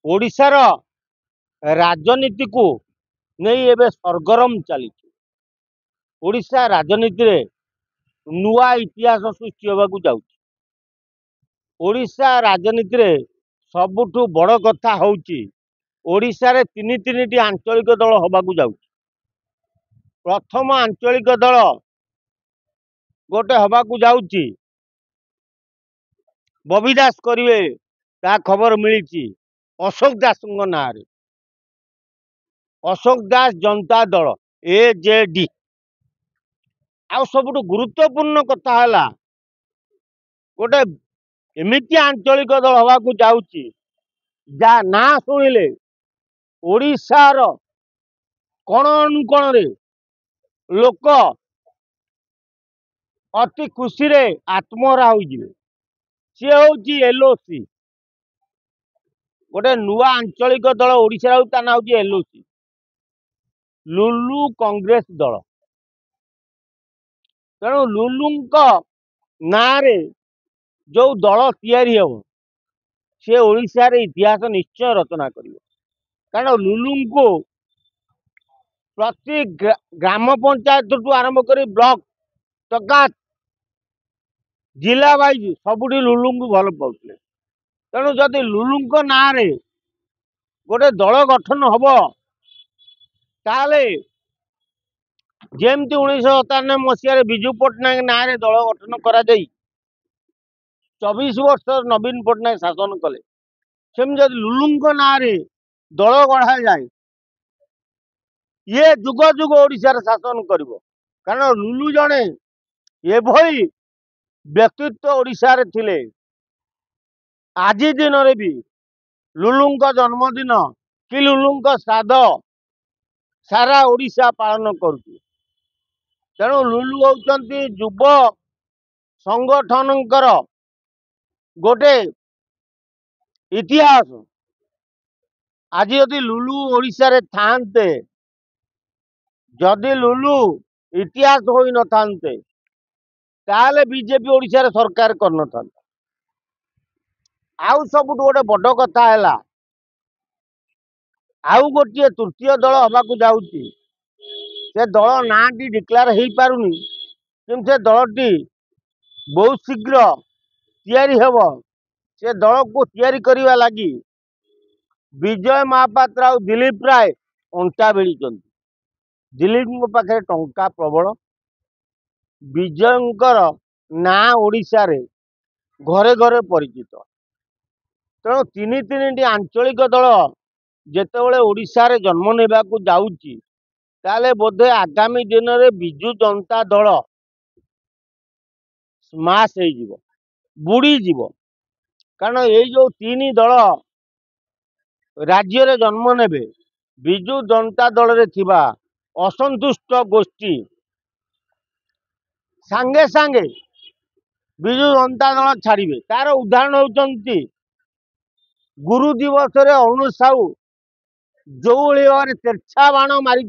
ओडिशार राजनीति को नहीं एबे सरगरम चली। ओडिशा राजनीति रे नुआ इतिहास सृष्टि होगाकू जाउची। ओडिशा राजनीति रे सबुठु बड़ कथा होउची ओडिशा रे तीन टी आंचलिक दल होबाकू जाउची। प्रथम आंचलिक दल गोटे होबाकू जाउची बबी दास करिवे ता खबर मिली अशोक दास ना रे। अशोक दास जनता दल एजेडी। आउ सबुठु गुरुत्वपूर्ण कथा है गोटे एमिति आंचलिक दल होबाकू जाउची जा ना शुणिले ओडिशार कोण अनुकोण रे लोक अति खुशी रे आत्महरा होइजिवे। सी हूँ एलओसी गोटे नुआ आंचलिक दल ओडिशा ता ना हूँ एलओसी लुलु कांग्रेस दल। तेणु लुलु ना रे जो दल तैयारी हो सी ओडिशा रे इतिहास निश्चय रचना करिवो। कारण लुलु को प्रति ग्राम पंचायत टू आरंभ कर ब्लॉक तक जिला वाइज सबुठी लुलु को भल पाउଥିଲେ। तेणु जदि लुलु ना रे गोटे दल गठन हम ताले जेमती 1997 मसीह विजु पट्टनायक ना रे दल गठन करा 24 वर्ष नवीन पट्टनायक शासन कले सेम जदि लुलु ना रे दल गढ़ा जाए ये जुग जुग ओडिशार शासन करिवो। कारण लुलु जने एभली व्यक्तित्व ओडिशा रे थिले। आज दिन रे भी लुलु जन्मदिन कि लुलु श्राद्ध सारा ओडिशा पालन करुची। तेणु लुलु होउचंती युव संगठनकर गोटे इतिहास। आज यदि लुलु ओडिशा रे थांते जदि लुलु इतिहास होई न थांते ताले बीजेपी ओडिशा रे सरकार कर न थांता। आउ सब गोटे बड़ कथा है आउ गोटे तृतीय दल हवाकू जाउची से दल ना टी डिक्लेयर हो पारुनी किंतु से दलटी बहुत शीघ्र तैयारी हेब। से दल को तैयारी करने लगी विजय महापात्र और दिलीप राय अंटा भिड़ी। दिलीप पाखे टंका प्रबल विजयंकर ना ओडिशा रे घरे घरे परिचित। तेणु तीन टी आंचलिक दल जेतेबेले ओडिशा रे जन्म नेबाकू जाउची ताले बोधे आगामी दिन रे बिजु जनता दल स्माश हो जीवो बुड़ी जीवो। कारण ये जो तीन दल राज्य रे जन्म नेबे बिजु जनता दल रे थिबा असंतुष्ट गोष्ठी सांगे सांगे बिजु जनता दल छाड़िबे। तार उदाहरण होउचंती गुरु दिवस रे अरुण साहू जो भाव तेरछा बाण मारी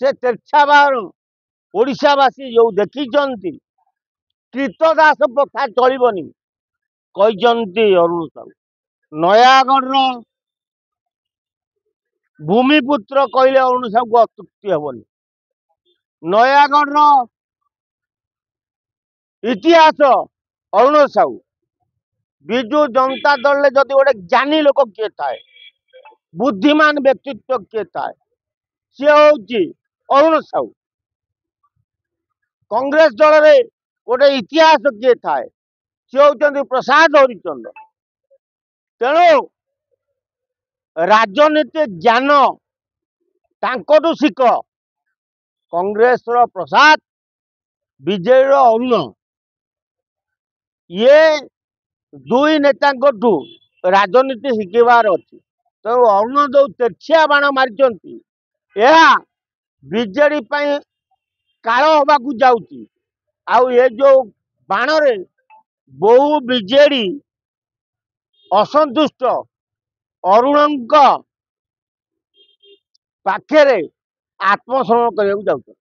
से तेरछा बाण ओडिशावासी जो देखी कृतदास प्रथा चलबनी कहते अरुण साहू। नयागढ़ भूमिपुत्र कहले अरुण साहू को अतुक्ति हेबनी। नयागढ़ इतिहास अरुण साहू विजु जनता दल जदि गोटे ज्ञानी लोक किए थाए बुद्धिमान व्यक्तित्व किए थाए सी हूँ अरुण साहू। कांग्रेस दल रे गोटे इतिहास किए थाए सी हूँ प्रसाद हरिचंद्र। तेणु राजनीति ज्ञान तांकटू शिख कांग्रेस रो प्रसाद विजय रो अरुण ये दुई नेता राजनीति शिखबार अच्छी। तेणु अरुण जो तेरछिया बाण मारी बीजेडी काल हवाकू जाउची। आउ ये जो बाण रे बहु बीजेडी असंतुष्ट अरुण पाखे आत्मसमर्पण करने जाउछन।